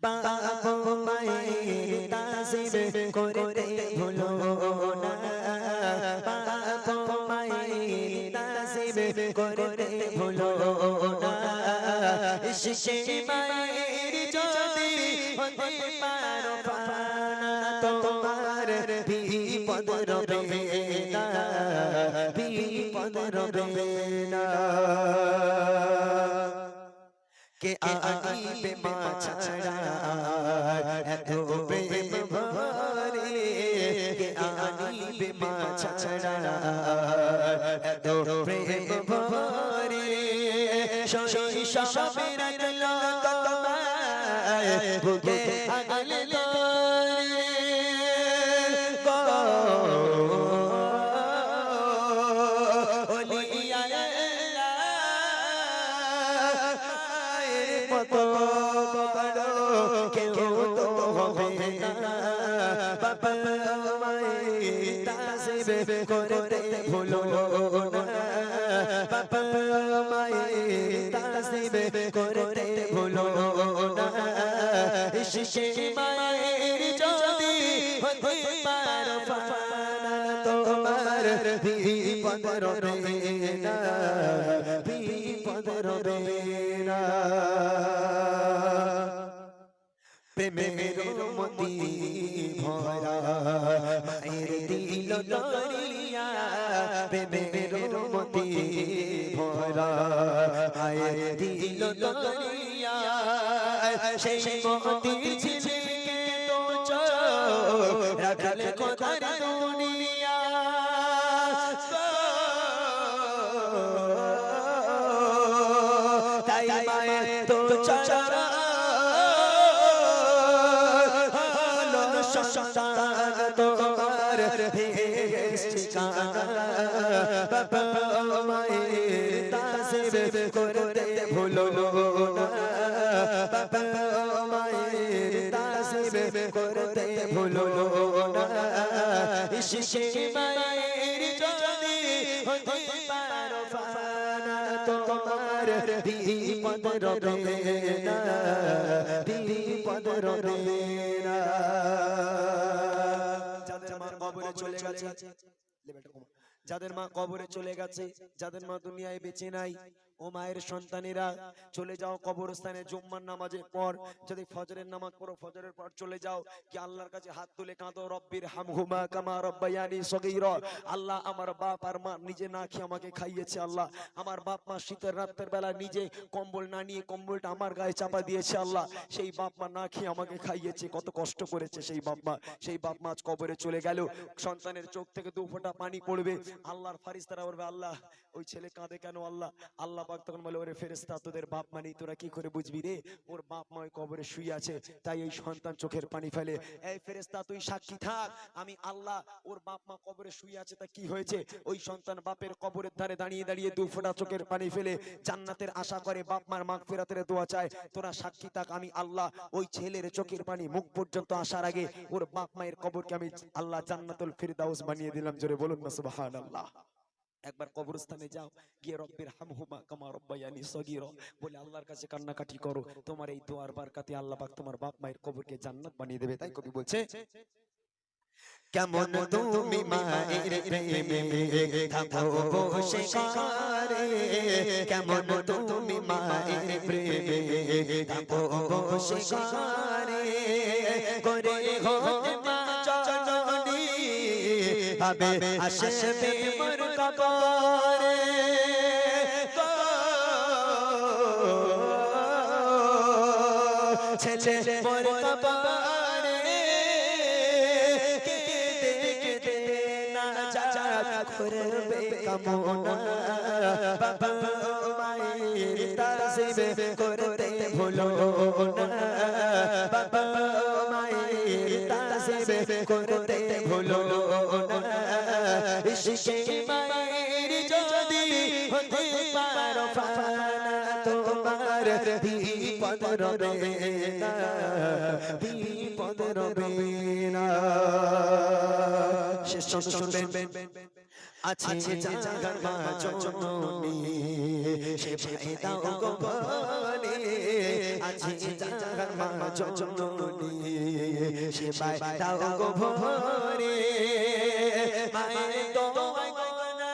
বাবা মায়ের তাজিম করতে ভুলো না, বাবা মায়ের তাজিম করতে ভুলো না। ইশকে মায়ের যদি হতে পারো পানা, তোমার বিপদ রবে না, বিপদ রবে না। কে আনিবে মা ছাড়া এত প্রেম ভরে, কে আনিবে মা ছাড়া এত প্রেম ভরে। শৈশবে রাখলো তোমায় বুকে আগলে ধরে গো, ওলিয়া মতো বড় কেউ তো হবে না। বাবা মায়ের তাজিম করতে ভুলো না, বাবা মায়ের তাজিম করতে ভুলো না। ইশকে মায়ের যদি হতে পারো পানা, তোমার বিপদ রবে না, বিপদ রবে না। প্রেমের মতি ভরা মায়ের দিল দরিয়া, প্রেমের মতি ভরা মায়ের দিল দরিয়া। সেই মতির ঝিলকে তো চোখ রাখলে কোথার দুনিয়া। তাই মায়ের তো চারা সন্তান তোমার ঠিকানা। বাবা মায়ের তাজিম করতে ভুলো না, বাবা মায়ের তাজিম করতে ভুলো না। ইশকে মায়ের যদি হতে পারো পানা, তোমার বিপদ রবে না, বিপদ রবে না। যাদের মা কবরে চলে গেছে, যাদের মা কবরে চলে গেছে, যাদের মা দুনিয়ায় বেঁচে নাই, ও মায়ের সন্তানেরা চলে যাও কবরস্থানে জুম্মার নামাজের পর। যদি ফজরের নামাজ পড়ো, ফজরের পর চলে যাও, কি আল্লাহর কাছে হাত তুলে কাঁদো, রব্বির হামহুমা কামা রব্বায়ানি সগীরা। আল্লাহ, আমার বাপ আর মা নিজে না খেয়ে আমাকে খাইয়েছে। আল্লাহ, আমার বাপ মা শীতের রাতের বেলা নিজে কম্বল না নিয়ে কম্বলটা আমার গায়ে চাপা দিয়েছে। আল্লাহ, সেই বাপ মা না খেয়ে আমাকে খাইয়েছে, কত কষ্ট করেছে সেই বাপ মা। সেই বাপ মা আজ কবরে চলে গেল, সন্তানের চোখ থেকে দু ফোঁটা পানি পড়বে, আল্লাহর ফারিস্তারা বলবে, আল্লাহ ওই ছেলে কাঁদে কেন? আল্লাহ আল্লাহ পাক তখন বলে, ওরে ফেরেশতা, তোদের বাপ মানি তোরা কি করে বুঝবি রে? ওর বাপ মা ওই কবরে শুয়ে আছে, তাই এই সন্তান চোখের পানি ফেলে। এই ফেরেশতা, তুই সাক্ষী থাক, আমি আল্লাহ ওর বাপ মা কবরে শুয়ে আছে, তা কি হয়েছে? ওই সন্তান বাপের কবরের ধারে দাঁড়িয়ে দাঁড়িয়ে দু ফোঁটা চোখের পানি ফেলে জান্নাতের আশা করে, বাপ মার মাগফিরাতের দোয়া চায়। তোরা সাক্ষী থাক, আমি আল্লাহ ওই ছেলের চোখের পানি মুখ পর্যন্ত আসার আগে ওর বাপ মায়ের কবরকে আমি আল্লাহ জান্নাতুল ফিরদাউস বানিয়ে দিলাম। জোরে বলুন না সুবহানাল্লাহ। একবার কবরস্থানে যাও, গিয়ে রব্বির হামহুমা কামা রব্বায়ানি সগীরা বলে আল্লাহর কাছে কান্নাকাটি করো। তোমার এই দোয়ার বারকাতে আল্লাহ পাক তোমার বাপ মায়ের কবরকে জান্নাত বানিয়ে দেবে। তাই কবি বলছে, কেমন তুমি মায়ের প্রেমে থাকো বসে কারে, কেমন তুমি মায়ের প্রেমে থাকো বসে কারে, করে হতে মা জননী ভাবে আসবে মোর কবরে। ছেলে মোর কবরে কেঁদে না যা করবে কামনা, বাবা মায়ের তাজিম করতে ভুলো না, বাবা মায়ের তাজিম করতে ভুলো না। ইশকে মায়ের যদি হতে পারো পানা, তোমার বিপদ রবে না, বিপদ রবে না। শেষ শুনবেন, আছে জাগার মা জননী সেবায় দাও গো ভরে আছে জাগার মা জননী সেবায় দাও গো ভরে মায়ের দোয়ায় গোনা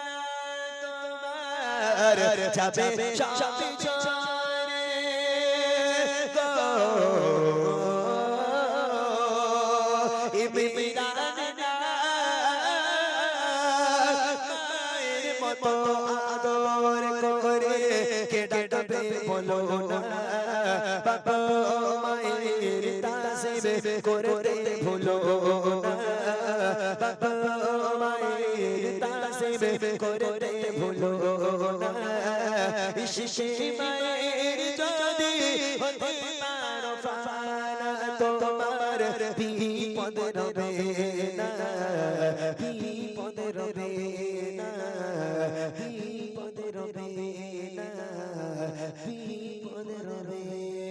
তোমার যাবে সবই ঝরে গো ইমরান মতো আদর করে কে ডাকবে বলো না বাবা মায়ের তাসবিহ করতে ভুলো না বাবা মায়ের তাসবিহ করতে ভুলো না শিশি মায়ের যদি হতে পারো ফানা তোমার বিপদ রবে না বিপদ রবে না বিপদ রবে না বিপদ রবে